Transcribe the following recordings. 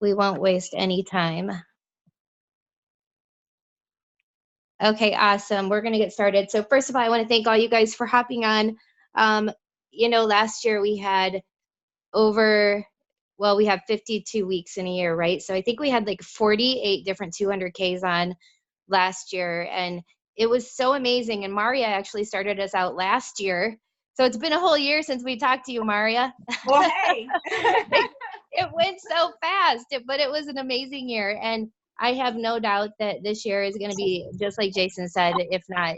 We won't waste any time. Okay, awesome. We're going to get started. So first of all, I want to thank all you guys for hopping on. Last year we had we have 52 weeks in a year, right? So I think we had like 48 different 200Ks on last year, and it was so amazing. And Mauria actually started us out last year. So it's been a whole year since we talked to you, Mauria. Well, hey. It went so fast, but it was an amazing year. And I have no doubt that this year is going to be just like Jason said, if not,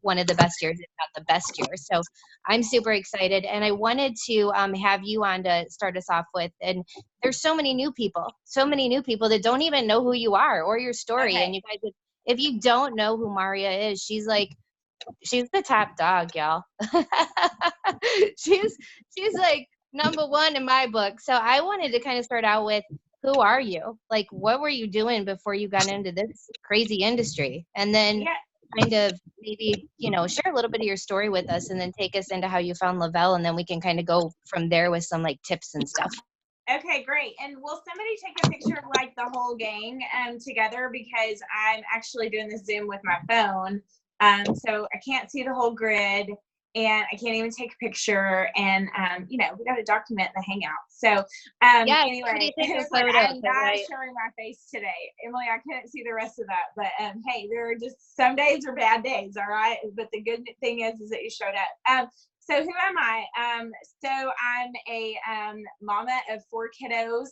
one of the best years, if not the best year. So I'm super excited. And I wanted to have you on to start us off with. And there's so many new people that don't even know who you are or your story. Okay. And you guys, if you don't know who Mauria is, she's the top dog, y'all. she's like number one in my book. So I wanted to kind of start out with, who are you? Like, what were you doing before you got into this crazy industry? And then kind of maybe, share a little bit of your story with us, and then take us into how you found Lavelle, and then we can kind of go from there with some like tips and stuff. Okay, great. And will somebody take a picture of like the whole gang together, because I'm actually doing this Zoom with my phone. So I can't see the whole grid, and I can't even take a picture, and we got to document the hangout. So anyway, it's like I'm not showing my face today. Emily, I couldn't see the rest of that, but hey, there are just some days are bad days, all right? But the good thing is that you showed up. So who am I? So I'm a mama of 4 kiddos.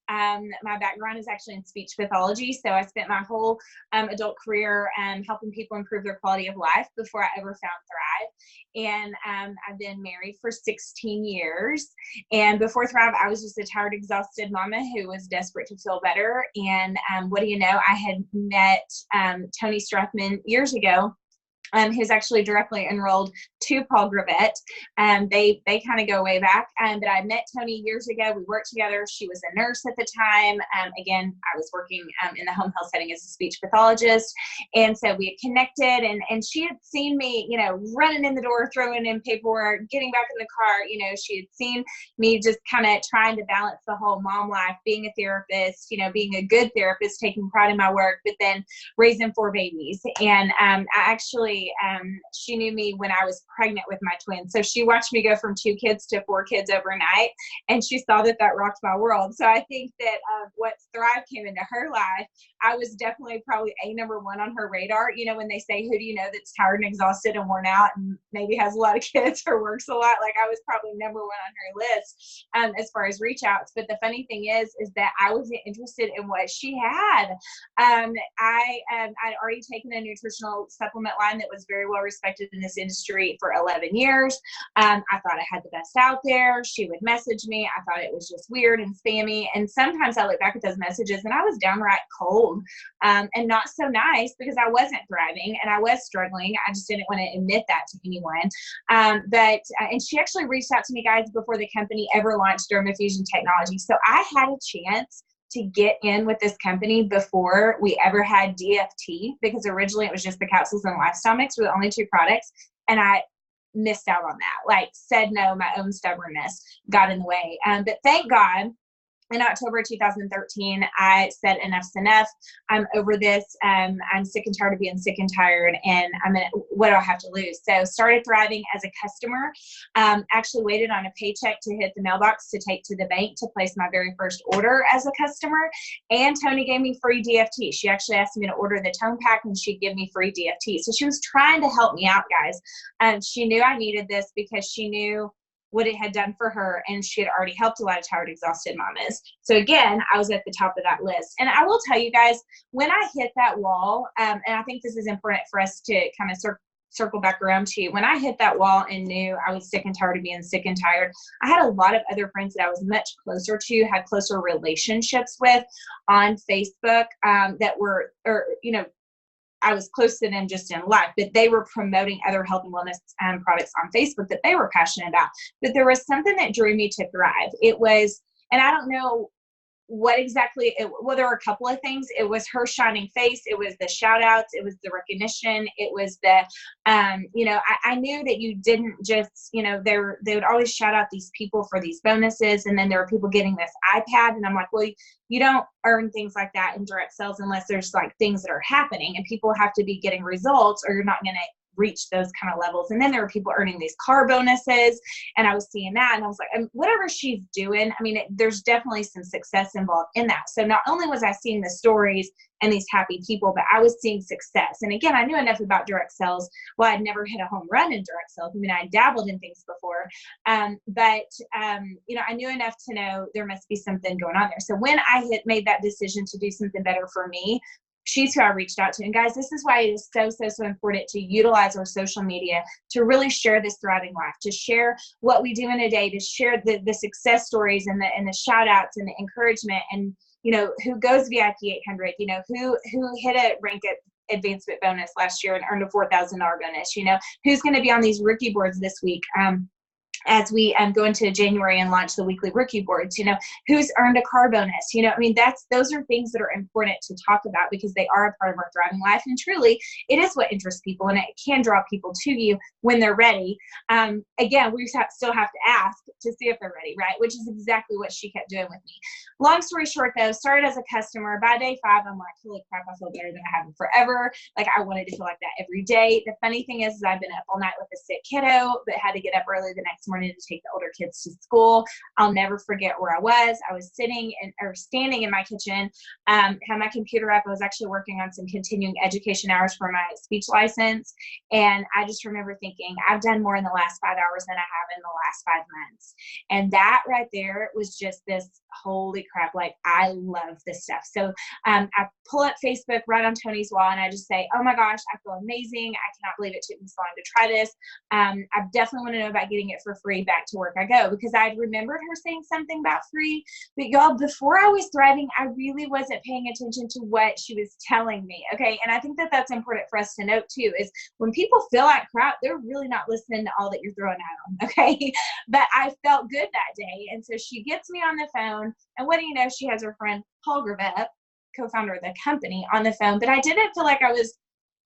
My background is actually in speech pathology. So I spent my whole adult career helping people improve their quality of life before I ever found Thrive. And I've been married for 16 years. And before Thrive, I was just a tired, exhausted mama who was desperate to feel better. And what do you know? I had met Tony Strathman years ago, who's actually directly enrolled to Paul Gravett. They kind of go way back. But I met Tony years ago. We worked together. She was a nurse at the time. Again, I was working in the home health setting as a speech pathologist. And so we had connected, and she had seen me, running in the door, throwing in paperwork, getting back in the car. She had seen me just kind of trying to balance the whole mom life, being a therapist, being a good therapist, taking pride in my work, but then raising 4 babies. And I actually, she knew me when I was pregnant with my twins. So she watched me go from 2 kids to 4 kids overnight, and she saw that rocked my world. So I think that what Thrive came into her life, I was definitely probably number 1 on her radar. When they say, who do you know that's tired and exhausted and worn out and maybe has a lot of kids or works a lot? Like, I was probably number 1 on her list as far as reach outs. But the funny thing is that I wasn't interested in what she had. I'd already taken a nutritional supplement line that was very well respected in this industry for 11 years. I thought I had the best out there. She would message me. I thought it was just weird and spammy. And sometimes I look back at those messages and I was downright cold and not so nice, because I wasn't thriving and I was struggling. I just didn't want to admit that to anyone. And she actually reached out to me, guys, before the company ever launched Dermafusion technology. So I had a chance to get in with this company before we ever had DFT, because originally it was just the capsules and lifestyle mix were the only 2 products. And I missed out on that, said no, my own stubbornness got in the way. But thank God, in October 2013, I said enough's enough. I'm over this. I'm sick and tired of being sick and tired, and what do I have to lose? So started Thriving as a customer. Actually waited on a paycheck to hit the mailbox to take to the bank to place my very first order as a customer. And Tony gave me free DFT. She actually asked me to order the tone pack, and she'd give me free DFT. So she was trying to help me out, guys. She knew I needed this because she knew what it had done for her, and she had already helped a lot of tired, exhausted mamas. So again, I was at the top of that list. And I will tell you guys, when I hit that wall, and I think this is important for us to kind of circle back around to, when I hit that wall and knew I was sick and tired of being sick and tired, I had a lot of other friends that I was much closer to, had closer relationships with on Facebook that were, I was close to them just in life, but they were promoting other health and wellness products on Facebook that they were passionate about. But there was something that drew me to Thrive. It was, and I don't know what exactly well, there were a couple of things. It was her shining face, it was the shout outs, it was the recognition, it was the I knew that you didn't just, they would always shout out these people for these bonuses, and then there were people getting this iPad, and I'm like, well, you don't earn things like that in direct sales unless there's like things that are happening, and people have to be getting results, or you're not going to reach those kind of levels. And then there were people earning these car bonuses, and I was seeing that, and I was like, whatever she's doing, I mean, there's definitely some success involved in that. So not only was I seeing the stories and these happy people, but I was seeing success. And again, I knew enough about direct sales. Well, I'd never hit a home run in direct sales. I mean, I dabbled in things before, but I knew enough to know there must be something going on there. So when I made that decision to do something better for me, she's who I reached out to. And guys, this is why it is so, so, so important to utilize our social media to really share this thriving life, to share what we do in a day, to share the success stories and the shout outs and the encouragement, and, who goes VIP 800, who hit a rank advancement bonus last year and earned a $4,000 bonus, who's going to be on these rookie boards this week. As we go into January and launch the weekly rookie boards, who's earned a car bonus, those are things that are important to talk about because they are a part of our thriving life. And truly, it is what interests people, and it can draw people to you when they're ready. Again, we still have to ask to see if they're ready, right? Which is exactly what she kept doing with me. Long story short, though, started as a customer. By day 5, I'm like, holy crap, I feel better than I have forever. Like, I wanted to feel like that every day. The funny thing is I've been up all night with a sick kiddo, but had to get up early the next morning to take the older kids to school. I'll never forget where I was. I was standing in my kitchen, had my computer up. I was actually working on some continuing education hours for my speech license. And I just remember thinking, I've done more in the last 5 hours than I have in the last 5 months. And that right there was just this, holy crap, like, I love this stuff. So I pull up Facebook right on Tony's wall, and I just say, oh my gosh, I feel amazing. I cannot believe it took me so long to try this. I definitely want to know about getting it for free. Back to work I go, because I'd remembered her saying something about free. But y'all, before I was thriving, I really wasn't paying attention to what she was telling me. Okay. And I think that that's important for us to note too, is when people feel like crap, they're really not listening to all that you're throwing at them. Okay. But I felt good that day. And so she gets me on the phone, and what do you know? She has her friend Paul Gravett, co-founder of the company, on the phone. But I didn't feel like I was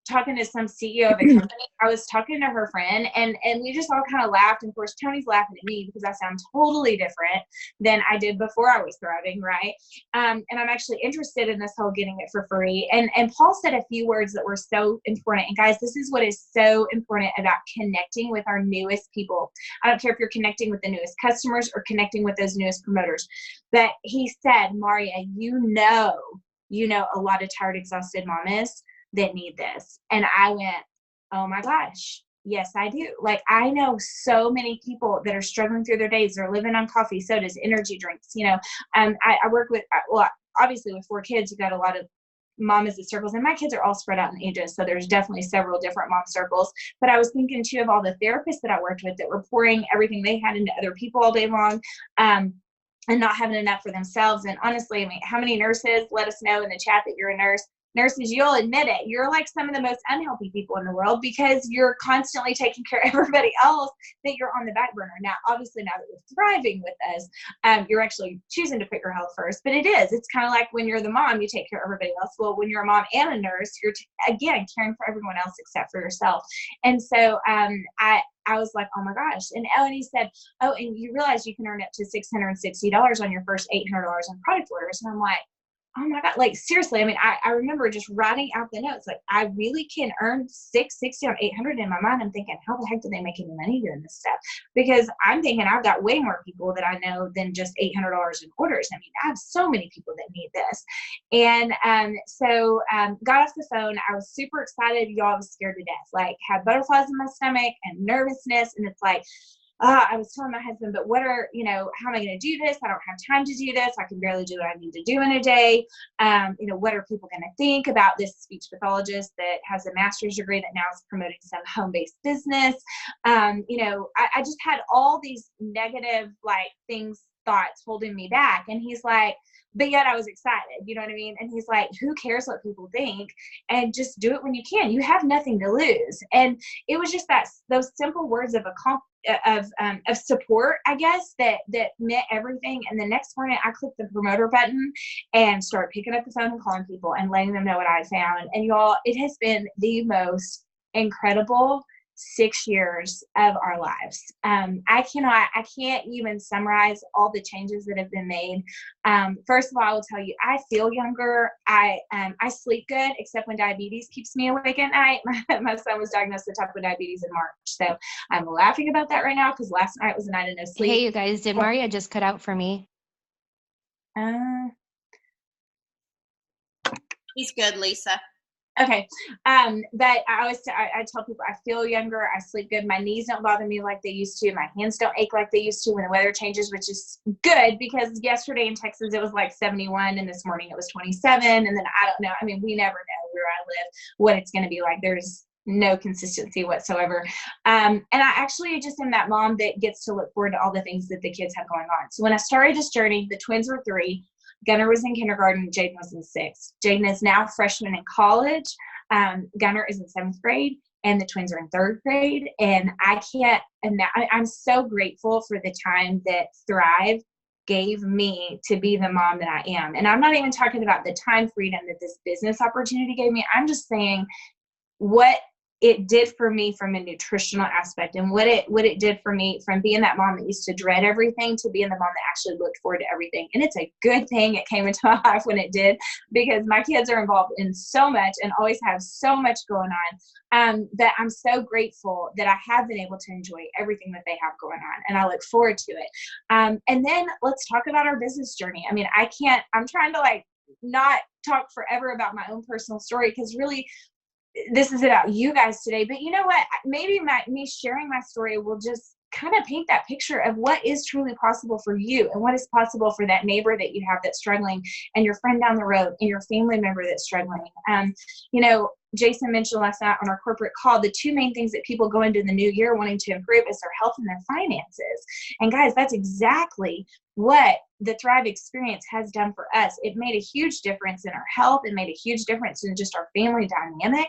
talking to some CEO of a company. I was talking to her friend, and we just all kind of laughed. And of course, Tony's laughing at me because I sound totally different than I did before I was thriving, right? And I'm actually interested in this whole getting it for free. And Paul said a few words that were so important. And guys, this is what is so important about connecting with our newest people. I don't care if you're connecting with the newest customers or connecting with those newest promoters. But he said, Mauria, you know a lot of tired, exhausted mamas that need this. And I went, oh my gosh, yes, I do. Like, I know so many people that are struggling through their days. They're living on coffee, sodas, energy drinks. I work with, obviously with 4 kids, you got a lot of mamas at circles, and my kids are all spread out in ages. So there's definitely several different mom circles. But I was thinking too of all the therapists that I worked with that were pouring everything they had into other people all day long. And not having enough for themselves. And honestly, I mean, how many nurses, let us know in the chat that you're a nurse. Nurses, you'll admit it. You're like some of the most unhealthy people in the world because you're constantly taking care of everybody else that you're on the back burner. Now, obviously, now that you're thriving with us, you're actually choosing to put your health first. But it's kind of like when you're the mom, you take care of everybody else. Well, when you're a mom and a nurse, you're, again, caring for everyone else except for yourself. And so I was like, oh my gosh. And he said, oh, and you realize you can earn up to $660 on your first $800 on product orders. And I'm like, oh my God, like seriously. I mean, I remember just writing out the notes. Like, I really can earn $660 on 800. In my mind, I'm thinking, how the heck do they make any money doing this stuff? Because I'm thinking I've got way more people that I know than just $800 in orders. I mean, I have so many people that need this. And so got off the phone. I was super excited. Y'all, I was scared to death. Like, had butterflies in my stomach and nervousness. And it's like, I was telling my husband, but how am I going to do this? I don't have time to do this. I can barely do what I need to do in a day. What are people going to think about this speech pathologist that has a master's degree that now is promoting some home-based business? I just had all these negative thoughts holding me back. And he's like, but yet I was excited, you know what I mean? And he's like, who cares what people think? And just do it when you can. You have nothing to lose. And it was just those simple words of of support, I guess, that meant everything. And the next morning I clicked the promoter button and started picking up the phone and calling people and letting them know what I found. And y'all, it has been the most incredible 6 years of our lives. I can't even summarize all the changes that have been made. First of all, I will tell you, I feel younger. I sleep good, except when diabetes keeps me awake at night. My son was diagnosed with type 1 diabetes in March. So I'm laughing about that right now because last night was a night of no sleep. Hey, you guys, did Mauria just cut out for me? He's good, Lisa. Okay. But I tell people I feel younger. I sleep good. My knees don't bother me like they used to. My hands don't ache like they used to when the weather changes, which is good because yesterday in Texas, it was like 71 and this morning it was 27. And then I don't know. I mean, we never know where I live, what it's going to be like. There's no consistency whatsoever. And I actually just am that mom that gets to look forward to all the things that the kids have going on. So when I started this journey, the twins were 3. Gunnar was in kindergarten. Jaden was in 6th. Jaden is now a freshman in college. Gunnar is in 7th grade, and the twins are in 3rd grade. And I can't imagine. I'm so grateful for the time that Thrive gave me to be the mom that I am. And I'm not even talking about the time freedom that this business opportunity gave me. I'm just saying what it did for me from a nutritional aspect, and what it did for me from being that mom that used to dread everything to being the mom that actually looked forward to everything. And it's a good thing it came into my life when it did, because my kids are involved in so much and always have so much going on, that I'm so grateful that I have been able to enjoy everything that they have going on, and I look forward to it. And then let's talk about our business journey. I mean, I'm trying to not talk forever about my own personal story, because really this is about you guys today. But you know what? Maybe me sharing my story will just kind of paint that picture of what is truly possible for you, and what is possible for that neighbor that you have that's struggling, and your friend down the road, and your family member that's struggling. Jason mentioned last night on our corporate call, the 2 main things that people go into the new year wanting to improve is their health and their finances. And guys, that's exactly what the Thrive experience has done for us. It made a huge difference in our health. It made a huge difference in just our family dynamic.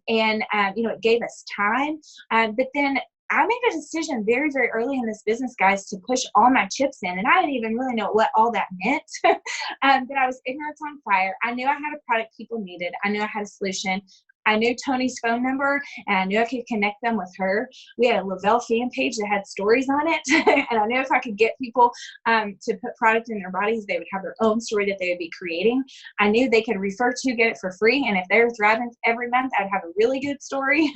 It gave us time. But then I made a decision very, very early in this business, guys, to push all my chips in. And I didn't even really know what all that meant. But I was ignorance on fire. I knew I had a product people needed. I knew I had a solution. I knew Tony's phone number, and I knew I could connect them with her. We had a Lavelle fan page that had stories on it. And I knew if I could get people to put product in their bodies, they would have their own story that they would be creating. I knew they could refer to, get it for free. And if they were thriving every month, I'd have a really good story.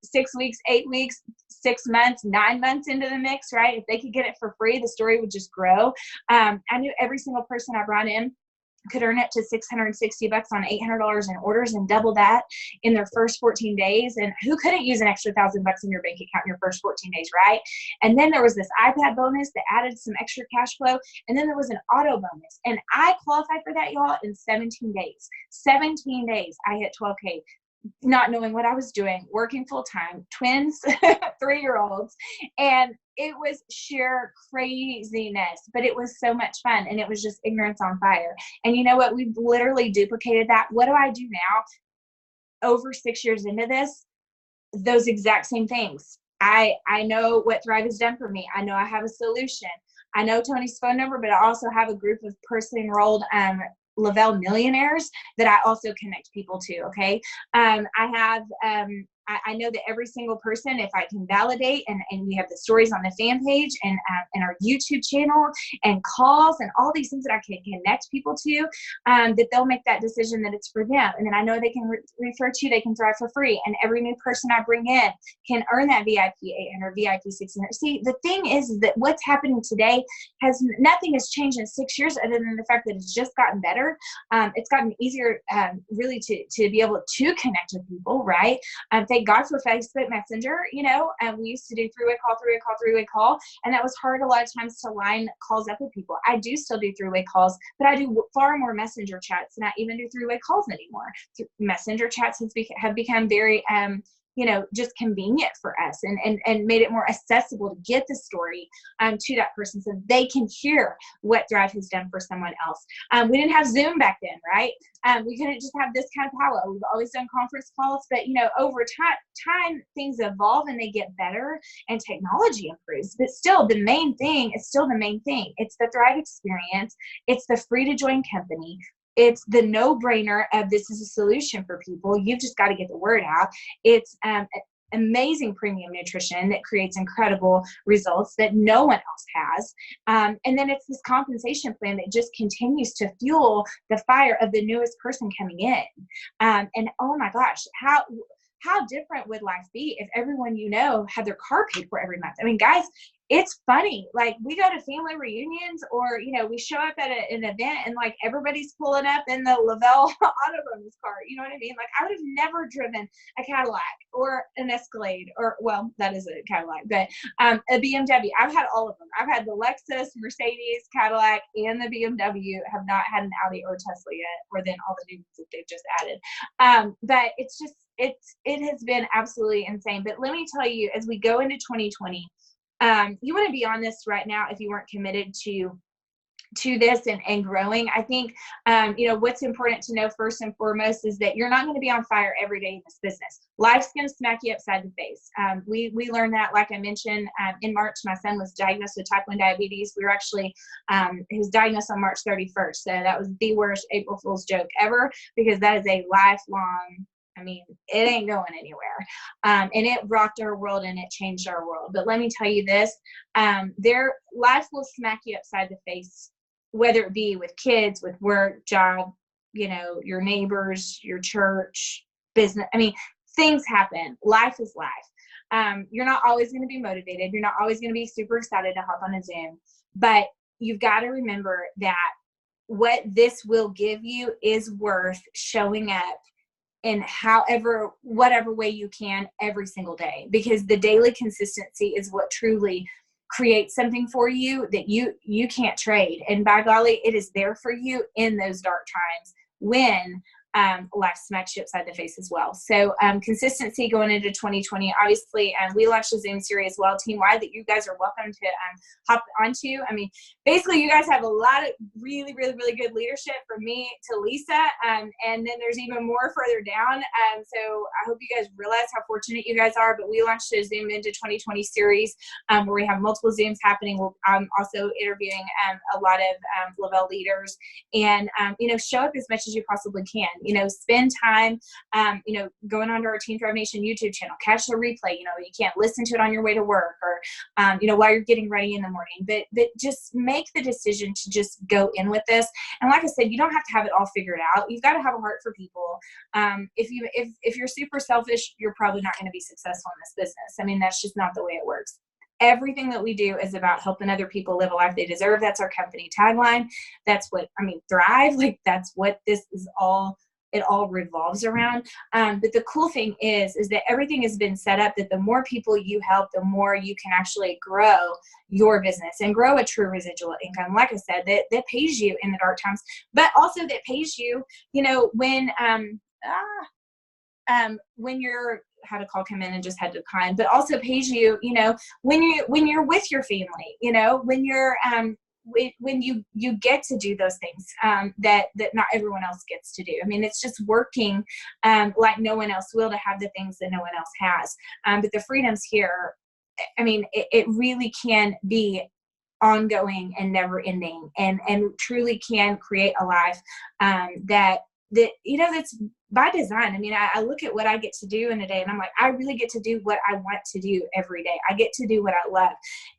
6 weeks, 8 weeks, 6 months, 9 months into the mix, right? If they could get it for free, the story would just grow. I knew every single person I brought in could earn up to $660 on $800 in orders, and double that in their first 14 days. And who couldn't use an extra $1,000 in your bank account in your first 14 days, right? And then there was this iPad bonus that added some extra cash flow. And then there was an auto bonus. And I qualified for that, y'all, in 17 days. 17 days, I hit 12K. Not knowing what I was doing, working full time, twins, 3-year-olds, and it was sheer craziness, but it was so much fun, and it was just ignorance on fire. And you know what? We've literally duplicated that. What do I do now? Over 6 years into this, those exact same things. I know what Thrive has done for me. I know I have a solution. I know Tony's phone number, but I also have a group of personally enrolled Lavelle millionaires that I also connect people to. Okay. I know that every single person, if I can validate, and we have the stories on the fan page and our YouTube channel and calls and all these things that I can connect people to, that they'll make that decision that it's for them. And then I know they can refer to, they can thrive for free. And every new person I bring in can earn that VIP 800, VIP 600. See, the thing is that what's happening today nothing has changed in 6 years other than the fact that it's just gotten better. It's gotten easier, really to be able to connect with people, right? Thank God for Facebook Messenger, we used to do three-way call, and that was hard a lot of times to line calls up with people. I do still do three-way calls, but I do far more messenger chats than I even do three-way calls anymore. Messenger chats have become very, just convenient for us, and made it more accessible to get the story to that person so they can hear what Thrive has done for someone else. We didn't have Zoom back then, right? We couldn't just have this kind of power. We've always done conference calls, but over time things evolve and they get better and technology improves. But still, the main thing is still the main thing. It's the Thrive experience. It's the free to join company. It's the no-brainer of this is a solution for people. You've just got to get the word out. It's amazing premium nutrition that creates incredible results that no one else has. And then it's this compensation plan that just continues to fuel the fire of the newest person coming in. And oh my gosh, how different would life be if everyone had their car paid for every month? I mean, guys, it's funny. Like, we go to family reunions, or we show up at an event and like everybody's pulling up in the Lavelle Autobus car. You know what I mean? Like, I would have never driven a Cadillac or an Escalade, or, well, that is a Cadillac, but a BMW. I've had all of them. I've had the Lexus, Mercedes, Cadillac, and the BMW. Have not had an Audi or Tesla yet, or then all the new ones that they've just added. But it's just, it has been absolutely insane. But let me tell you, as we go into 2020, you want to be on this right now if you weren't committed to this and growing. I think, what's important to know first and foremost is that you're not going to be on fire every day in this business. Life's going to smack you upside the face. We learned that, like I mentioned, in March. My son was diagnosed with type 1 diabetes. We were actually, he was diagnosed on March 31st. So that was the worst April Fool's joke ever, because that is a lifelong, it ain't going anywhere. And it rocked our world and it changed our world. But let me tell you this, life will smack you upside the face, whether it be with kids, with work, job, your neighbors, your church, business. Things happen. Life is life. You're not always going to be motivated. You're not always going to be super excited to hop on a Zoom. But you've got to remember that what this will give you is worth showing up in whatever way you can every single day, because the daily consistency is what truly creates something for you that you can't trade. And by golly, it is there for you in those dark times when life smacks you upside the face as well. So consistency going into 2020. Obviously, we launched a Zoom series as well, team-wide, that you guys are welcome to hop onto. Basically, you guys have a lot of really, really, really good leadership from me to Lisa, and then there's even more further down. So I hope you guys realize how fortunate you guys are. But we launched a Zoom into 2020 series where we have multiple Zooms happening. I'm also interviewing a lot of Lavelle leaders, and show up as much as you possibly can. Spend time, going onto our Team Thrive Nation YouTube channel, catch the replay. You can't listen to it on your way to work, or, while you're getting ready in the morning, but just make the decision to just go in with this. And like I said, you don't have to have it all figured out. You've got to have a heart for people. If you're super selfish, you're probably not going to be successful in this business. That's just not the way it works. Everything that we do is about helping other people live a life they deserve. That's our company tagline. That's what, Thrive, that's what this is all. It all revolves around. But the cool thing is that everything has been set up that the more people you help, the more you can actually grow your business and grow a true residual income. Like I said, that pays you in the dark times, but also that pays you, when your had a call come in and just had to decline, but also pays you, when you're with your family, when you're when you get to do those things that not everyone else gets to do. It's just working like no one else will, to have the things that no one else has. But the freedoms here, it really can be ongoing and never ending, and truly can create a life that that's by design. I look at what I get to do in a day and I'm like, I really get to do what I want to do every day. I get to do what I love.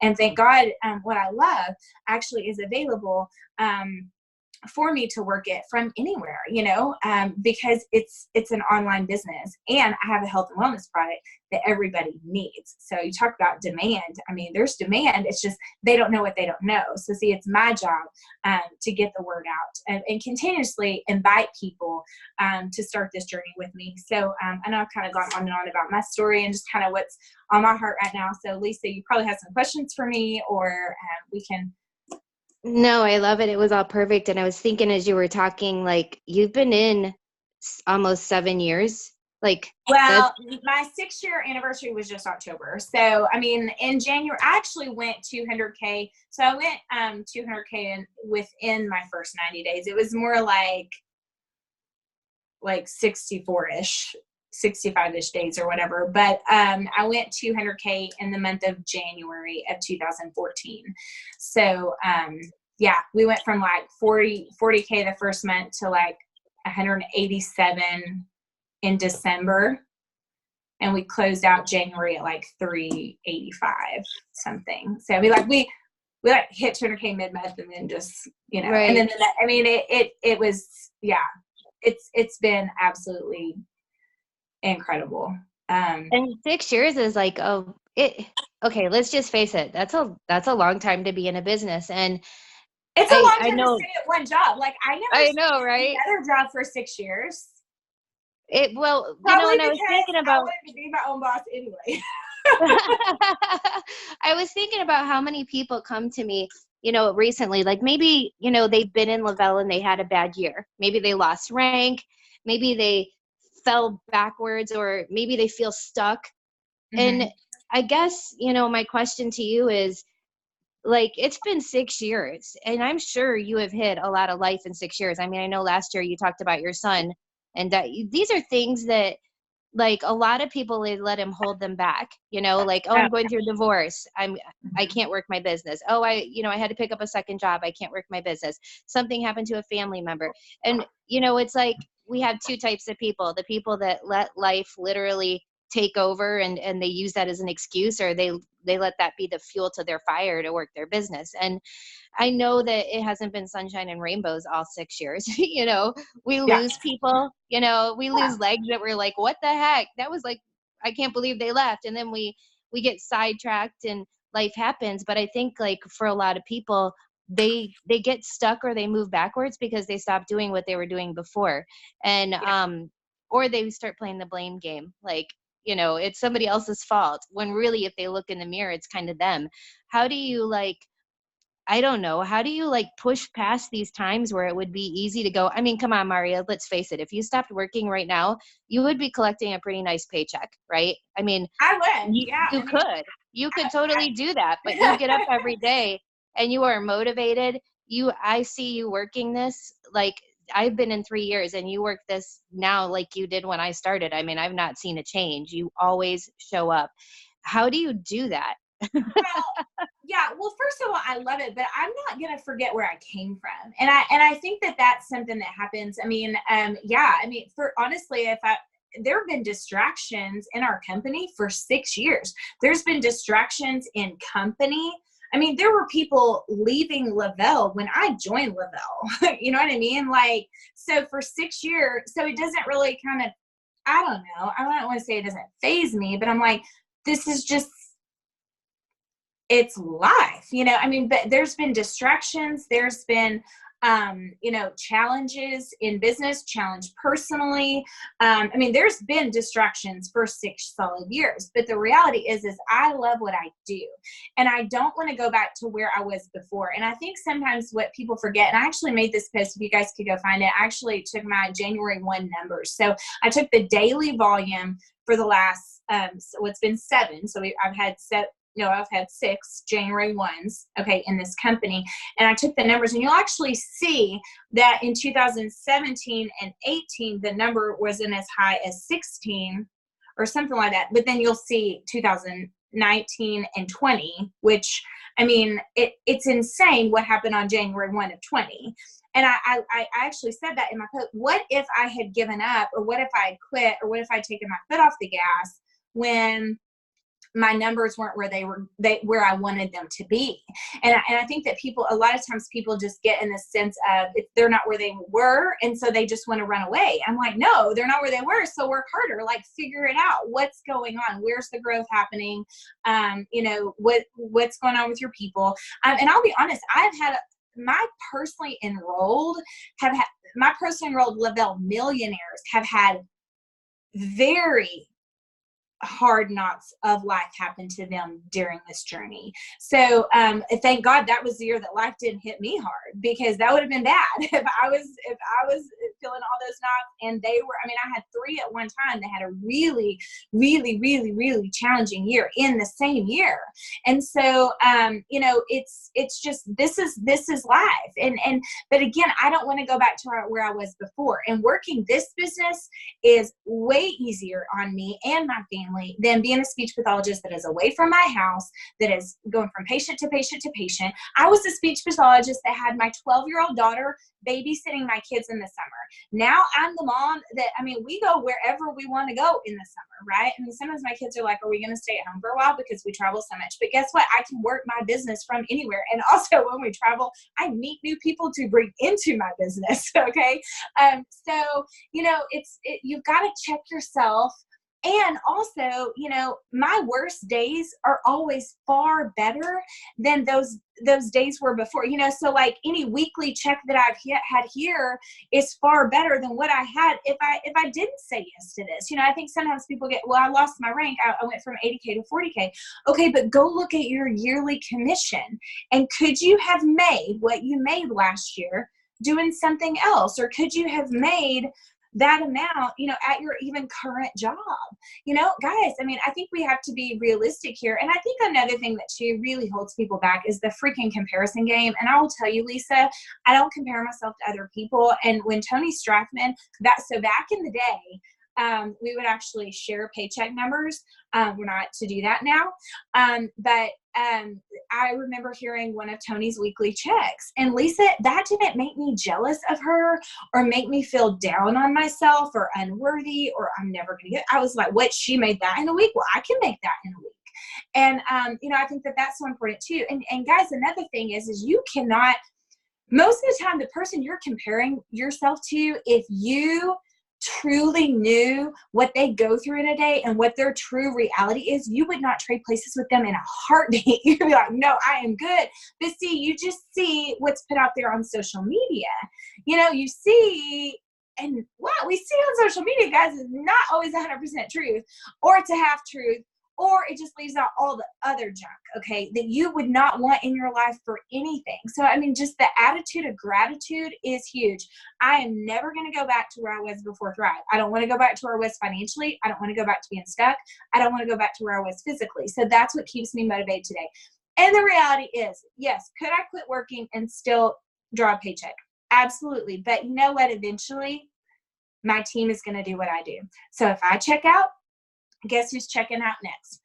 And thank God what I love actually is available for me to work it from anywhere, because it's an online business, and I have a health and wellness product that everybody needs. So you talk about demand. There's demand. It's just they don't know what they don't know. So see, it's my job to get the word out and continuously invite people to start this journey with me. So I know I've kind of gone on and on about my story and just kind of what's on my heart right now. So Lisa, you probably have some questions for me, or we can. No, I love it. It was all perfect. And I was thinking as you were talking, like, you've been in almost 7 years Like, that's Well, my 6-year anniversary was just October. So, I mean, in January, I actually went 200K. So I went 200K within my first 90 days. It was more like 64-ish, 65-ish days or whatever. But I went 200K in the month of January of 2014. So, yeah, we went from like 40K the first month to like 187 in December. And we closed out January at like 385 something. So we hit 200K mid-month and then just, you know, right. and then I mean, it was, yeah, it's been absolutely incredible. And 6 years is like, okay, let's just face it. That's a long time to be in a business. And it's a long I time know, to stay at one job. Like I know, right? another job for 6 years. Well, Probably and I because was thinking about, I wanted to be my own boss anyway. I was thinking about how many people come to me, recently, like maybe, they've been in Lavelle and they had a bad year. Maybe they lost rank. Maybe they fell backwards, or maybe they feel stuck. Mm-hmm. And I guess, my question to you is, like, it's been 6 years and I'm sure you have hit a lot of life in 6 years. I mean, I know last year you talked about your son, and that these are things that, like, a lot of people, they let him hold them back, like, oh, I'm going through a divorce. I can't work my business. Oh, I had to pick up a second job. I can't work my business. Something happened to a family member. And, it's like, we have two types of people: the people that let life literally take over, and they use that as an excuse, or they let that be the fuel to their fire to work their business. And I know that it hasn't been sunshine and rainbows all 6 years. We Yeah. lose people, we lose legs that we're like, what the heck? That was like, I can't believe they left. And then we get sidetracked and life happens. But I think, like, for a lot of people, they get stuck or they move backwards because they stop doing what they were doing before. And, or they start playing the blame game. Like, it's somebody else's fault, when really, if they look in the mirror, it's kind of them. How do you, like, I don't know. How do you, like, push past these times where it would be easy to go? I mean, come on, Mauria, let's face it. If you stopped working right now, you would be collecting a pretty nice paycheck, right? I mean, I would. you, Yeah. you could. You could totally do that, but you get up every day and you are motivated. I see you working this, like, I've been in 3 years and you work this now like you did when I started. I mean, I've not seen a change. You always show up. How do you do that? Well, yeah. Well, first of all, I love it, but I'm not going to forget where I came from. And I think that that's something that happens. I mean, yeah, I mean, honestly, there have been distractions in our company for 6 years. There's been distractions in company. I mean, there were people leaving Lavelle when I joined Lavelle. You know what I mean? Like, so for 6 years, so it doesn't really kind of, I don't know. I don't want to say it doesn't faze me, but I'm like, this is just, it's life, I mean, but there's been distractions. There's been, challenges in business, challenge personally. I mean, there's been distractions for 6 solid years, but the reality is I love what I do. And I don't want to go back to where I was before. And I think sometimes what people forget, and I actually made this post, if you guys could go find it, I actually took my January 1 numbers. So I took the daily volume for the last, so it's been 7. So I've had 6 January 1s, okay, in this company. And I took the numbers, and you'll actually see that in 2017 and 18, the number wasn't as high as 16 or something like that. But then you'll see 2019 and 20, which, I mean, it's insane what happened on January 1 of 20. And I actually said that in my post. What if I had given up, or what if I had quit, or what if I had taken my foot off the gas when my numbers weren't where I wanted them to be? And I think that a lot of times people just get in this sense of they're not where they were, and so they just want to run away. I'm like, no, they're not where they were. So work harder, like figure it out. What's going on? Where's the growth happening? What's going on with your people? And I'll be honest, my personally enrolled Lavelle millionaires have had very hard knocks of life happen to them during this journey. So thank God that was the year that life didn't hit me hard, because that would have been bad if I was feeling all those knocks. And they were, I mean, I had 3 at one time that had a really, really, really, really challenging year in the same year. And so, you know, it's just, this is life. But again, I don't want to go back to where I was before. And working this business is way easier on me and my family than being a speech pathologist that is away from my house, that is going from patient to patient to patient. I was a speech pathologist that had my 12-year-old daughter babysitting my kids in the summer. Now I'm the mom that, I mean, we go wherever we want to go in the summer, right? I mean, sometimes my kids are like, are we going to stay at home for a while because we travel so much? But guess what? I can work my business from anywhere. And also when we travel, I meet new people to bring into my business. Okay. So, you know, you've got to check yourself. And also, you know, my worst days are always far better than those days were before, you know, so like any weekly check that I've had here is far better than what I had if I didn't say yes to this. You know, I think sometimes people get, well, I lost my rank. I went from 80K to 40K. Okay, but go look at your yearly commission. And could you have made what you made last year doing something else? Or could you have made that amount, you know, at your even current job? You know, guys, I mean, I think we have to be realistic here. And I think another thing that too really holds people back is the freaking comparison game. And I will tell you, Lisa, I don't compare myself to other people. And when Tony Strathman, so back in the day, we would actually share paycheck numbers. We're not to do that now. But I remember hearing one of Tony's weekly checks. And Lisa, that didn't make me jealous of her or make me feel down on myself or unworthy or I'm never going to get. I was like, what? She made that in a week? Well, I can make that in a week. And, you know, I think that that's so important too. And guys, another thing is you cannot, most of the time, the person you're comparing yourself to, if you truly knew what they go through in a day and what their true reality is, you would not trade places with them in a heartbeat. You'd be like, no, I am good. But see, you just see what's put out there on social media. You know, you see, and what we see on social media, guys, is not always 100% truth, or it's a half truth, or it just leaves out all the other junk, okay, that you would not want in your life for anything. So, I mean, just the attitude of gratitude is huge. I am never going to go back to where I was before Thrive. I don't want to go back to where I was financially. I don't want to go back to being stuck. I don't want to go back to where I was physically. So that's what keeps me motivated today. And the reality is, yes, could I quit working and still draw a paycheck? Absolutely. But you know what? Eventually, my team is going to do what I do. So if I check out, guess who's checking out next?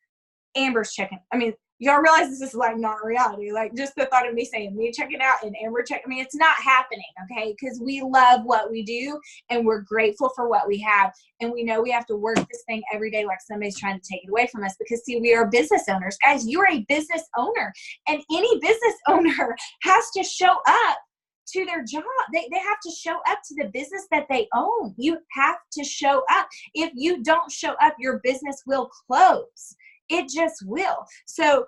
Amber's checking. I mean, y'all realize this is like not reality. Like just the thought of me saying me checking out and Amber checking. I mean, it's not happening, okay? Because we love what we do and we're grateful for what we have. And we know we have to work this thing every day like somebody's trying to take it away from us because see, we are business owners. Guys, you're a business owner and any business owner has to show up to their job. They have to show up to the business that they own. You have to show up. If you don't show up, your business will close. It just will. So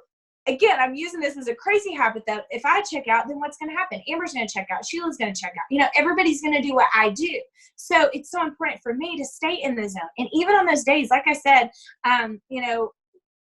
again, I'm using this as a crazy habit that if I check out, then what's going to happen? Amber's going to check out. Sheila's going to check out. You know, everybody's going to do what I do. So it's so important for me to stay in the zone. And even on those days, like I said, you know,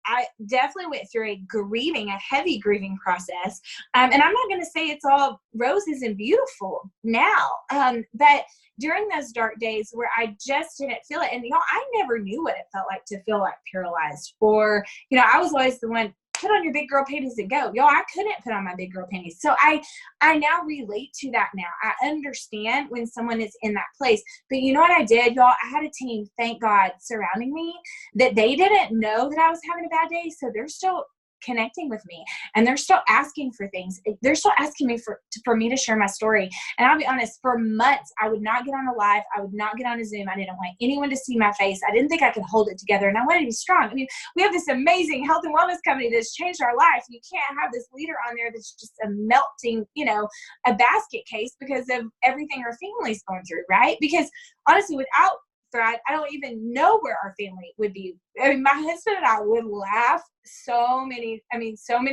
I definitely went through a heavy grieving process. And I'm not going to say it's all roses and beautiful now. But during those dark days where I just didn't feel it, and y'all, I never knew what it felt like to feel like paralyzed. Or, you know, I was always the one, put on your big girl panties and go. Y'all, I couldn't put on my big girl panties. So I now relate to that now. I understand when someone is in that place. But you know what I did, y'all? I had a team, thank God, surrounding me that they didn't know that I was having a bad day. So they're still connecting with me and they're still asking for things. They're still asking me for me to share my story. And I'll be honest, for months, I would not get on a live. I would not get on a Zoom. I didn't want anyone to see my face. I didn't think I could hold it together. And I wanted to be strong. I mean, we have this amazing health and wellness company that's changed our life. You can't have this leader on there that's just a melting, you know, a basket case because of everything our family's going through, right? Because honestly, without Thrive, I don't even know where our family would be. I mean, my husband and I would laugh so many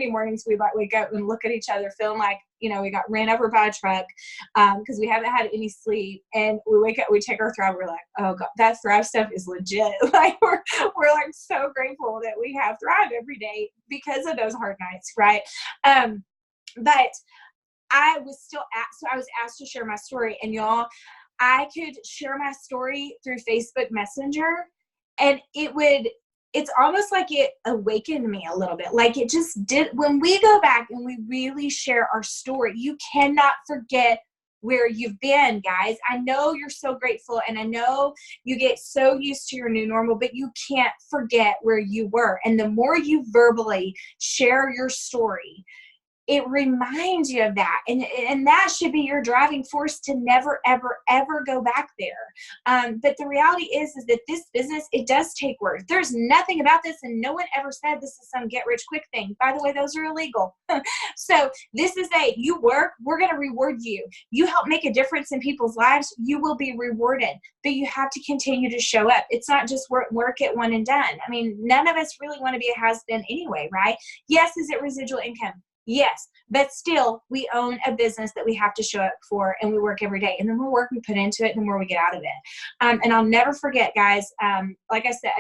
mornings we'd like wake up and look at each other feeling like, you know, we got ran over by a truck because we haven't had any sleep. And we wake up, we take our Thrive, we're like, oh God, that Thrive stuff is legit. Like we're like so grateful that we have Thrive every day because of those hard nights, right? But I was still I was asked to share my story, and y'all, I could share my story through Facebook Messenger, and it's almost like it awakened me a little bit. Like it just did. When we go back and we really share our story, you cannot forget where you've been, guys. I know you're so grateful, and I know you get so used to your new normal, but you can't forget where you were. And the more you verbally share your story, it reminds you of that. And that should be your driving force to never, ever, ever go back there. But the reality is that this business, it does take work. There's nothing about this, and no one ever said this is some get rich quick thing. By the way, those are illegal. So this is you work, we're going to reward you. You help make a difference in people's lives, you will be rewarded. But you have to continue to show up. It's not just work it one and done. I mean, none of us really want to be a has-been anyway, right? Yes, is it residual income? Yes, but still, we own a business that we have to show up for, and we work every day. And the more work we put into it, the more we get out of it. And I'll never forget, guys, like I said,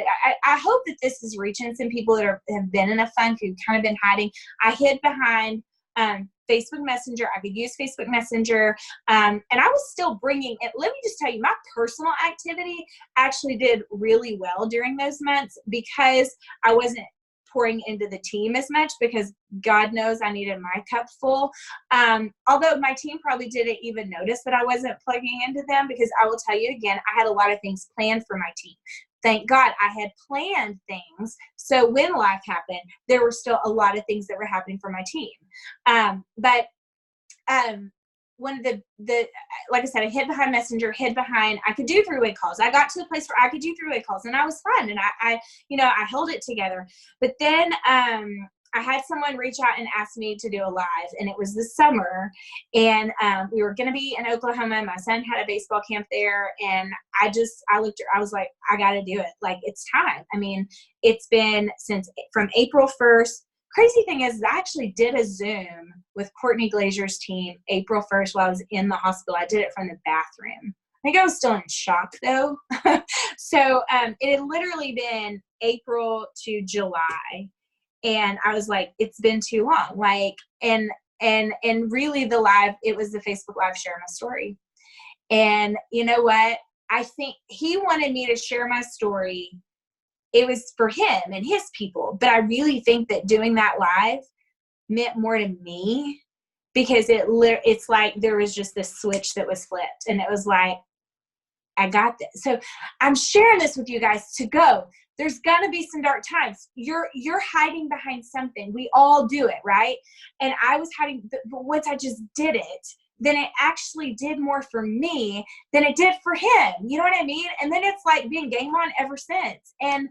I hope that this is reaching some people that have been in a funk, who've kind of been hiding. I hid behind Facebook Messenger. I could use Facebook Messenger. And I was still bringing it. Let me just tell you, my personal activity actually did really well during those months, because I wasn't pouring into the team as much, because God knows I needed my cup full. Although my team probably didn't even notice that I wasn't plugging into them, because I will tell you again, I had a lot of things planned for my team. Thank God I had planned things. So when life happened, there were still a lot of things that were happening for my team. But one of the like I said, I hid behind Messenger, I could do three-way calls. I got to the place where I could do three-way calls, and I was fun, and I held it together. But then I had someone reach out and ask me to do a live, and it was this summer, and we were going to be in Oklahoma. My son had a baseball camp there, and I was like, I got to do it. Like, it's time. I mean, it's been from April 1st. Crazy thing is, I actually did a Zoom with Courtney Glazier's team April 1st while I was in the hospital. I did it from the bathroom. I think I was still in shock though. So it had literally been April to July. And I was like, it's been too long. Like, and really it was the Facebook Live sharing my story. And you know what? I think he wanted me to share my story. It was for him and his people. But I really think that doing that live meant more to me, because it's like there was just this switch that was flipped, and it was like, I got this. So I'm sharing this with you guys to go. There's gonna be some dark times. You're hiding behind something. We all do it, right? And I was hiding, but once I just did it, then it actually did more for me than it did for him. You know what I mean? And then it's like being game on ever since. And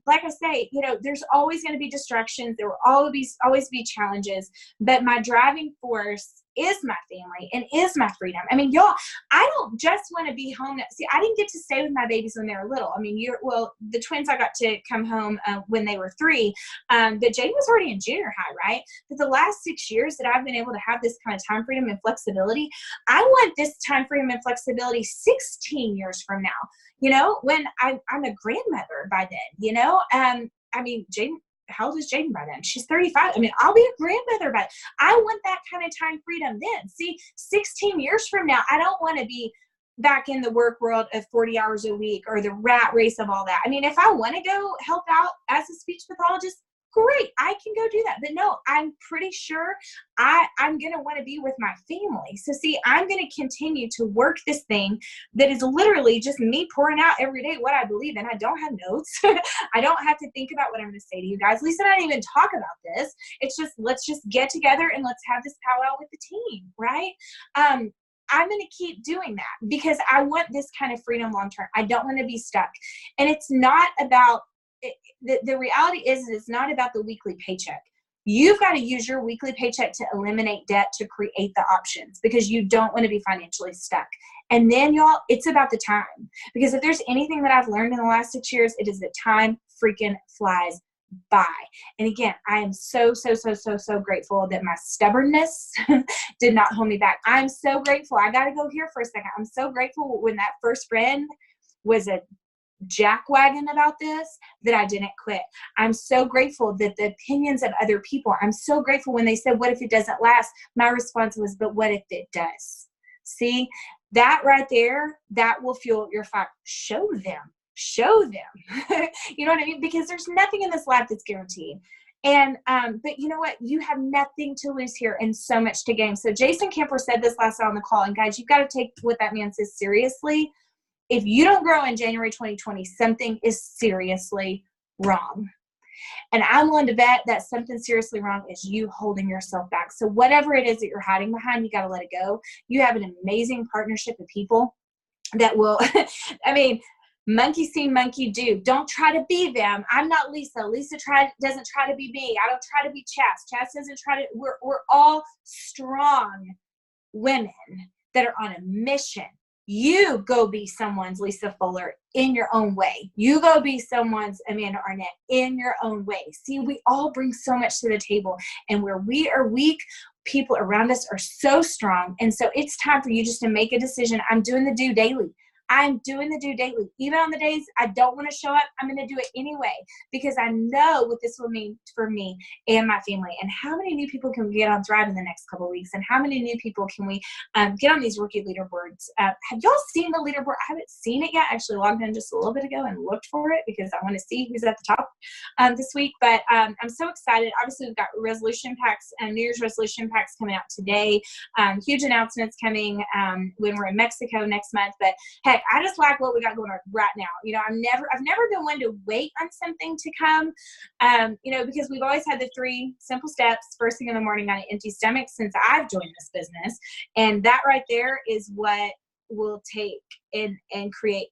like I say, there's always going to be distractions. There will always be challenges. But my driving force is my family and is my freedom. I mean, y'all, I don't just want to be home. See, I didn't get to stay with my babies when they were little. I mean, the twins, I got to come home when they were 3. But Jaden was already in junior high, right? But the last 6 years that I've been able to have this kind of time freedom and flexibility, I want this time freedom and flexibility 16 years from now, when I'm a grandmother by then, I mean, Jaden, how old is Jaden by then? She's 35. I mean, I'll be a grandmother, but I want that kind of time freedom then. See, 16 years from now, I don't want to be back in the work world of 40 hours a week or the rat race of all that. I mean, if I want to go help out as a speech pathologist, great, I can go do that. But no, I'm pretty sure I'm going to want to be with my family. So see, I'm going to continue to work this thing that is literally just me pouring out every day what I believe in. I don't have notes. I don't have to think about what I'm going to say to you guys. Lisa and I didn't even talk about this. It's just, let's just get together and let's have this powwow with the team, right? I'm going to keep doing that because I want this kind of freedom long term. I don't want to be stuck. And it's not about, the reality is it's not about the weekly paycheck. You've got to use your weekly paycheck to eliminate debt to create the options because you don't want to be financially stuck. And then, y'all, it's about the time. Because if there's anything that I've learned in the last 6 years, it is that time freaking flies by. And again, I am so grateful that my stubbornness did not hold me back. I'm so grateful. I got to go here for a second. I'm so grateful when that first friend was a jackwagon about this that I didn't quit. I'm so grateful that the opinions of other people, I'm so grateful when they said, what if it doesn't last? My response was, but what if it does? See, that right there, that will fuel your fire. Show them. You know what I mean? Because there's nothing in this life that's guaranteed. And, but you know what? You have nothing to lose here and so much to gain. So Jason Kemper said this last night on the call, and guys, you've got to take what that man says seriously. If you don't grow in January 2020, something is seriously wrong. And I'm willing to bet that something seriously wrong is you holding yourself back. So whatever it is that you're hiding behind, you got to let it go. You have an amazing partnership of people that will, I mean, monkey see, monkey do. Don't try to be them. I'm not Lisa. Lisa doesn't try to be me. I don't try to be Chas. Chas doesn't try to, we're all strong women that are on a mission. You go be someone's Lisa Fuller in your own way. You go be someone's Amanda Arnett in your own way. See, we all bring so much to the table, and where we are weak, people around us are so strong. And so it's time for you just to make a decision. I'm doing the do daily. I'm doing the do daily. Even on the days I don't want to show up, I'm going to do it anyway, because I know what this will mean for me and my family. And how many new people can we get on Thrive in the next couple of weeks? And how many new people can we get on these rookie leaderboards? Have y'all seen the leaderboard? I haven't seen it yet. I actually logged in just a little bit ago and looked for it because I want to see who's at the top this week. But I'm so excited. Obviously, we've got resolution packs and New Year's resolution packs coming out today. Huge announcements coming when we're in Mexico next month. But heck, I just like what we got going on right now. You know, I've never been one to wait on something to come, you know, because we've always had the 3 simple steps first thing in the morning on an empty stomach since I've joined this business. And that right there is what will take and create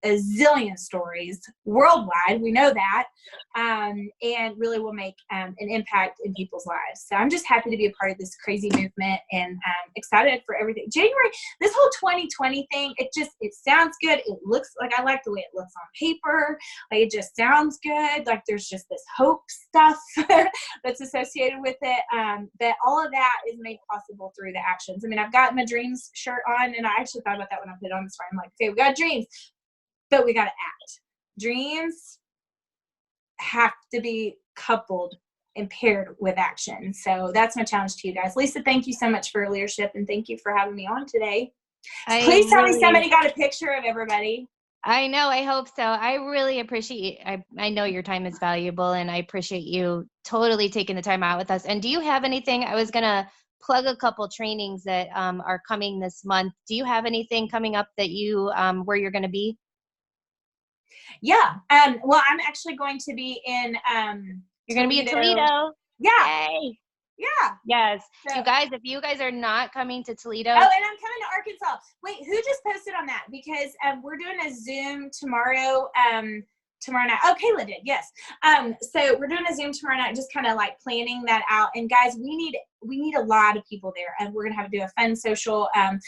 a zillion stories worldwide. We know that, and really will make an impact in people's lives. So I'm just happy to be a part of this crazy movement, and excited for everything. January, this whole 2020 thing, it sounds good. It looks like, I like the way it looks on paper. Like, it just sounds good. Like, there's just this hope stuff that's associated with it. But all of that is made possible through the actions. I mean, I've got my dreams shirt on, and I actually thought about that when I put it on this morning. I'm like, okay, we got dreams, but we got to act. Dreams have to be coupled and paired with action. So that's my challenge to you guys. Lisa, thank you so much for your leadership, and thank you for having me on today. Please tell me somebody got a picture of everybody. I know. I hope so. I really appreciate, I know your time is valuable, and I appreciate you totally taking the time out with us. And do you have anything? I was going to plug a couple trainings that are coming this month. Do you have anything coming up that you, where you're going to be? Yeah. Well, I'm actually going to be in you're going to be in Toledo. Yeah. Yay. Yeah. Yes. So, you guys, if you guys are not coming to Toledo. Oh, and I'm coming to Arkansas. Wait, who just posted on that? Because we're doing a Zoom tomorrow night. Oh, Kayla did. Yes. So we're doing a Zoom tomorrow night, just kind of like planning that out. And guys, we need a lot of people there, and we're going to have to do a fun social. I'm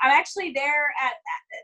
actually there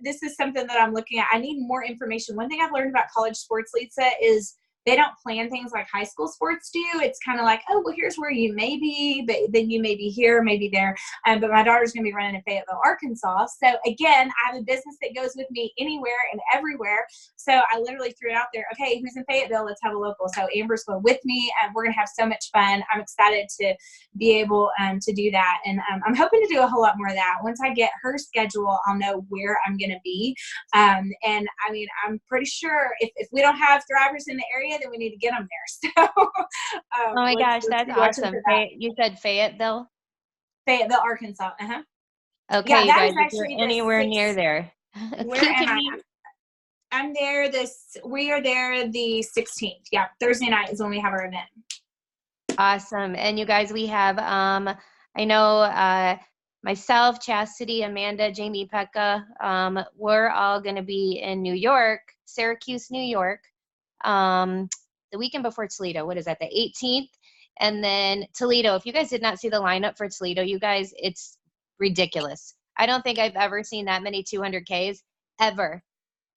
this is something that I'm looking at. I need more information. One thing I've learned about college sports, Lisa, is they don't plan things like high school sports do. It's kind of like, oh, well, here's where you may be, but then you may be here, maybe there. But my daughter's going to be running in Fayetteville, Arkansas. So again, I have a business that goes with me anywhere and everywhere. So I literally threw it out there. Okay, who's in Fayetteville? Let's have a local. So Amber's going with me, and we're going to have so much fun. I'm excited to be able to do that. And I'm hoping to do a whole lot more of that. Once I get her schedule, I'll know where I'm going to be. And I mean, I'm pretty sure if we don't have Thrivers in the area, then we need to get them there. So, oh my gosh, that's awesome. You said Fayetteville? Fayetteville, Arkansas. Okay, yeah, you guys, is if you're anywhere near there. Where am I? I'm there we are there the 16th. Yeah, Thursday night is when we have our event. Awesome. And you guys, we have, I know myself, Chastity, Amanda, Jamie, Pekka, we're all going to be in New York, Syracuse, New York, the weekend before Toledo. What is that, the 18th? And then Toledo. If you guys did not see the lineup for Toledo, you guys, it's ridiculous. I don't think I've ever seen that many 200Ks ever.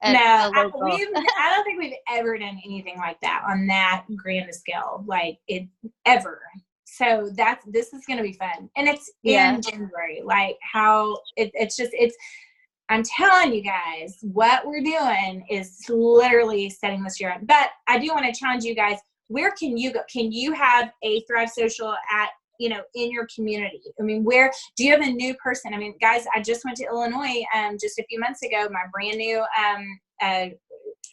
No, I don't think we've ever done anything like that on that grand a scale, like it ever. So this is going to be fun. And it's in January, like how I'm telling you guys, what we're doing is literally setting this year up. But I do want to challenge you guys. Where can you go? Can you have a Thrive Social at in your community? I mean, where do you have a new person? I mean, guys, I just went to Illinois just a few months ago. My brand new,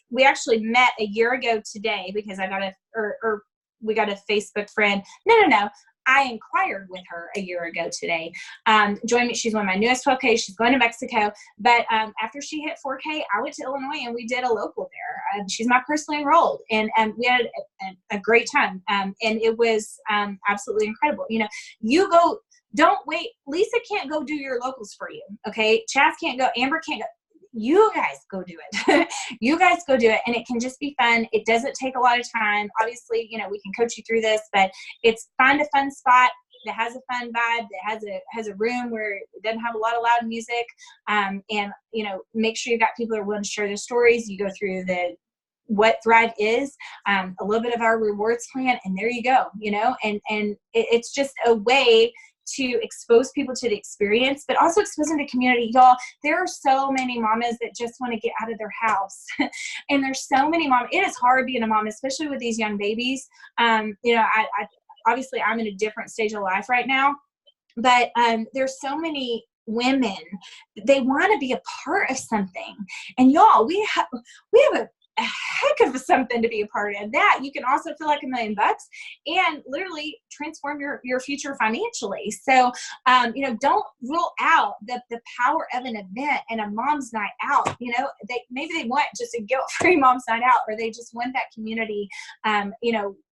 we actually met a year ago today because I got or we got a Facebook friend. No. I inquired with her a year ago today. Joined me. She's one of my newest 12K. She's going to Mexico. But after she hit 4K, I went to Illinois and we did a local there. She's my personally enrolled. And we had a great time. And it was absolutely incredible. You go, don't wait. Lisa can't go do your locals for you. Okay. Chaz can't go. Amber can't go. You guys go do it. You guys go do it. And it can just be fun. It doesn't take a lot of time. Obviously, we can coach you through this, but it's find a fun spot that has a fun vibe, that has a room where it doesn't have a lot of loud music. And, make sure you've got people that are willing to share their stories. You go through what Thrive is, a little bit of our rewards plan, and there you go, and it's just a way to expose people to the experience, but also expose them to community. Y'all, there are so many mamas that just want to get out of their house. And there's so many mamas. It is hard being a mom, especially with these young babies. I obviously I'm in a different stage of life right now, but there's so many women, they want to be a part of something. And y'all, we have a heck of something to be a part of. That you can also feel like $1 million and literally transform your future financially. So, don't rule out the power of an event and a mom's night out. Maybe they want just a guilt-free mom's night out, or they just want that community,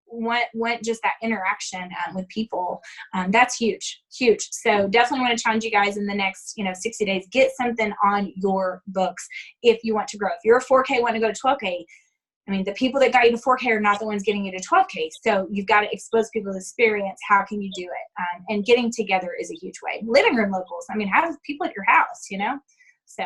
want just that interaction with people. That's huge. So definitely want to challenge you guys in the next 60 days, get something on your books if you want to grow. If you're a 4K, want to go to 12K, I mean, the people that got you to 4K are not the ones getting you to 12K. So you've got to expose people to the experience. How can you do it? And getting together is a huge way. Living room locals. I mean, have people at your house, so.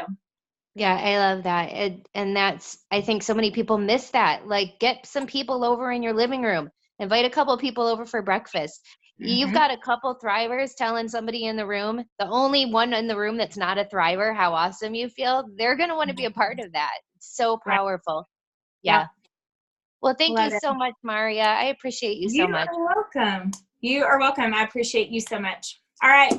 Yeah, I love that. And that's, I think so many people miss that. Like, get some people over in your living room. Invite a couple of people over for breakfast. You've got a couple thrivers telling somebody in the room, the only one in the room that's not a thriver, how awesome you feel. They're going to want to be a part of that. It's so powerful. Yeah. Well, thank you so much, Mauria. I appreciate you so much. You are welcome. You are welcome. I appreciate you so much. All right.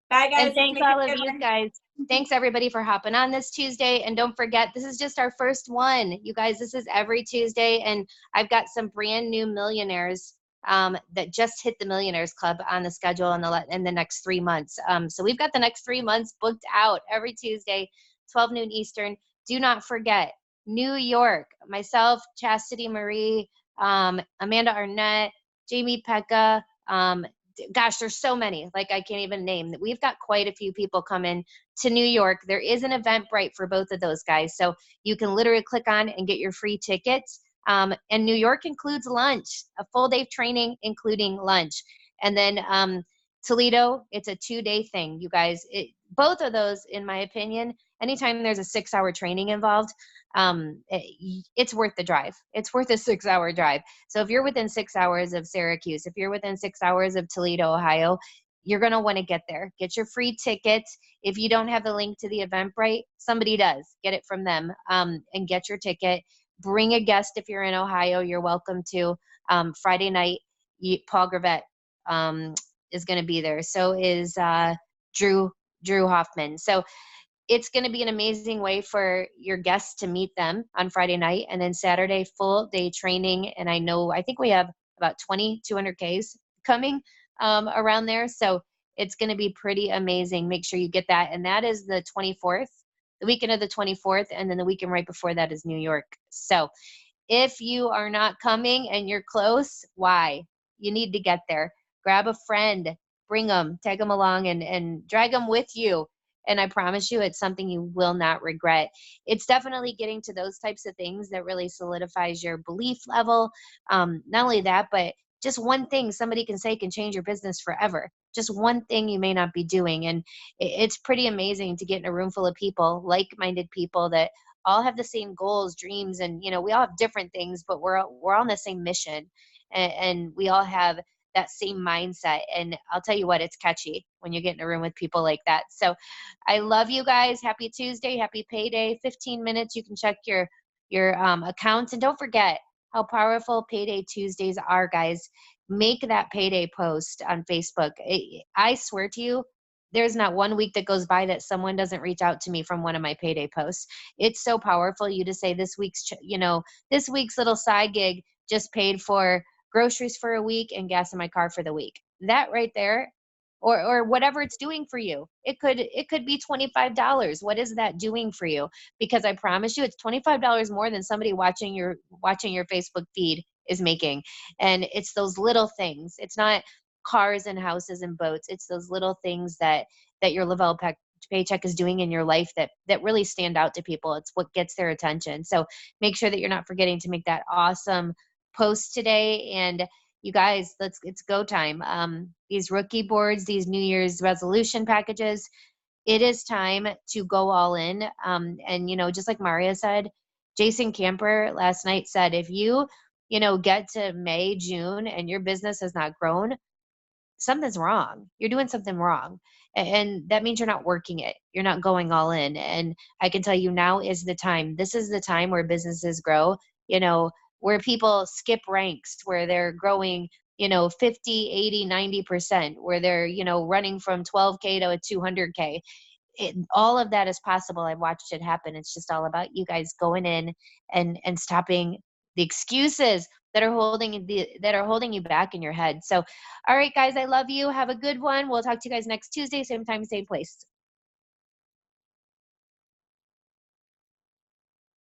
Bye, guys. And thanks all of you guys. Thanks everybody for hopping on this Tuesday. And don't forget, this is just our first one. You guys, this is every Tuesday. And I've got some brand new millionaires that just hit the Millionaires Club on the schedule in the next 3 months. So we've got the next 3 months booked out every Tuesday, 12 noon Eastern. Do not forget, New York, myself, Chastity Marie, Amanda Arnett, Jamie Pekka, gosh, there's so many, like I can't even name. We've got quite a few people coming to New York. There is an Eventbrite for both of those guys. So you can literally click on and get your free tickets. And New York includes lunch, a full day of training, including lunch. And then Toledo, it's a 2-day thing, you guys. Both of those, in my opinion, anytime there's a 6-hour training involved, it's worth the drive. It's worth a 6-hour drive. So if you're within 6 hours of Syracuse, if you're within 6 hours of Toledo, Ohio, you're going to want to get there. Get your free tickets. If you don't have the link to the Eventbrite, somebody does. Get it from them and get your ticket. Bring a guest if you're in Ohio. You're welcome to. Friday night, Paul Gravett is going to be there. So is Drew Hoffman. So it's going to be an amazing way for your guests to meet them on Friday night, and then Saturday, full day training. And I think we have about 200 Ks coming around there. So it's going to be pretty amazing. Make sure you get that. And that is the 24th, the weekend of the 24th. And then the weekend right before that is New York. So if you are not coming and you're close, why? You need to get there. Grab a friend, bring them, tag them along, and drag them with you. And I promise you, it's something you will not regret. It's definitely getting to those types of things that really solidifies your belief level. Not only that, but just one thing somebody can say can change your business forever. Just one thing you may not be doing. And it's pretty amazing to get in a room full of people, like-minded people that all have the same goals, dreams, and we all have different things, but we're all on the same mission, and we all have that same mindset. And I'll tell you what, it's catchy when you get in a room with people like that. So I love you guys. Happy Tuesday, happy payday. 15 minutes, you can check your accounts. And don't forget how powerful Payday Tuesdays are, guys. make that payday post on Facebook. I swear to you, there's not one week that goes by that someone doesn't reach out to me from one of my payday posts. It's so powerful. You just say this week's, this week's little side gig just paid for groceries for a week and gas in my car for the week. That right there, or whatever it's doing for you. It could be $25. What is that doing for you? Because I promise you, it's $25 more than somebody watching your Facebook feed is making. And it's those little things. It's not cars and houses and boats. It's those little things that your Lavelle paycheck is doing in your life that really stand out to people. It's what gets their attention. So make sure that you're not forgetting to make that awesome post today. And you guys, it's go time. These rookie boards, these New Year's resolution packages, it is time to go all in. And just like Mauria said, Jason Camper last night said, if you get to May, June, and your business has not grown, something's wrong. You're doing something wrong. And that means you're not working it. You're not going all in. And I can tell you, now is the time. This is the time where businesses grow, where people skip ranks, where they're growing, 50, 80, 90%, where they're, running from 12K to a 200K. All of that is possible. I've watched it happen. It's just all about you guys going in and stopping the excuses that are holding you back in your head. So, all right, guys, I love you. Have a good one. We'll talk to you guys next Tuesday, same time, same place.